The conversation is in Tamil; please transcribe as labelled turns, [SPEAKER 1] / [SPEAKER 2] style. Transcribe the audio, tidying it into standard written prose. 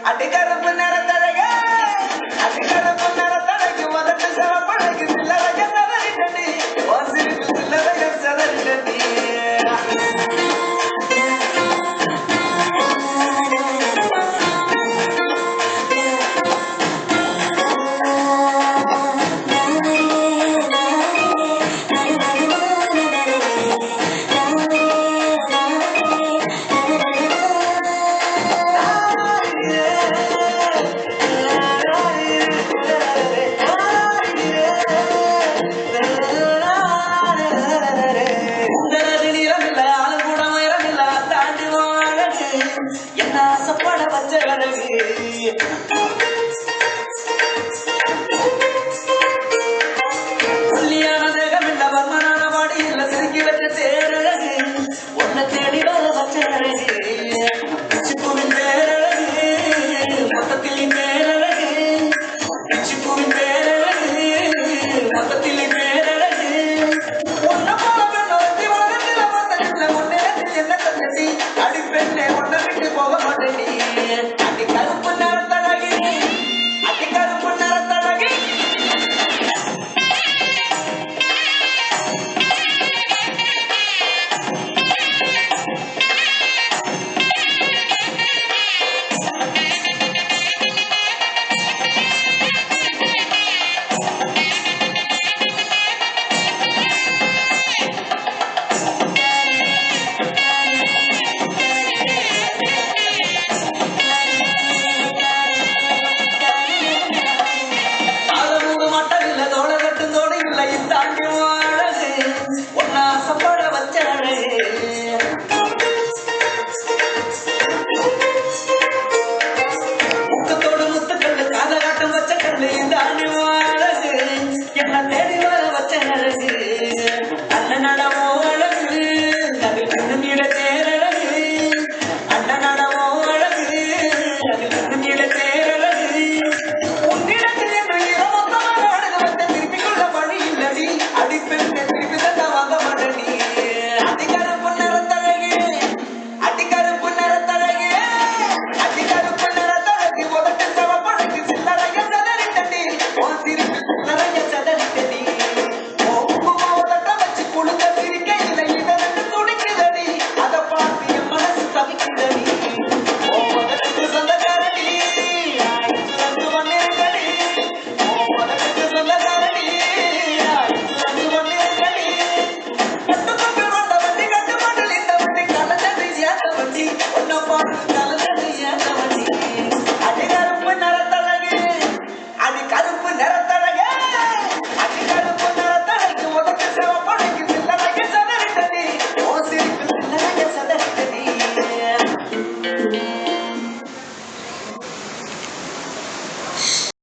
[SPEAKER 1] அடிக்கருப்பு நிறத்தழகே அடிக்கருப்பு நிறத்தழகு முதல்ல சிவப்பழகு சில்லறைய சதறிட்டடி ஓ சிரிப்பு சில்லறைய சதறிட்டடி என்ன ஆசைப்பட வச்ச அழகு புள்ளியான தேகம் இல்ல வர்மனான பாடி இல்ல செதுக்கி வச்ச தேரழகு ஒன்ன தேடி வர வச்ச அழகு பிச்சுப்பூவின் பேரழகு மொத்தத்தில் பேரழகு பிச்சுப்பூவின் பேரழகு மொத்தத்தில் பேரழகு ஒன்ன போல பெண்ணொருத்தி உலகத்தில் பார்த்ததில்லை ஒன்னே என்ன தந்தி அடிப்பெண்ணே ஒன்ன விட்டு போக மாட்டேன் அடி கருப்பு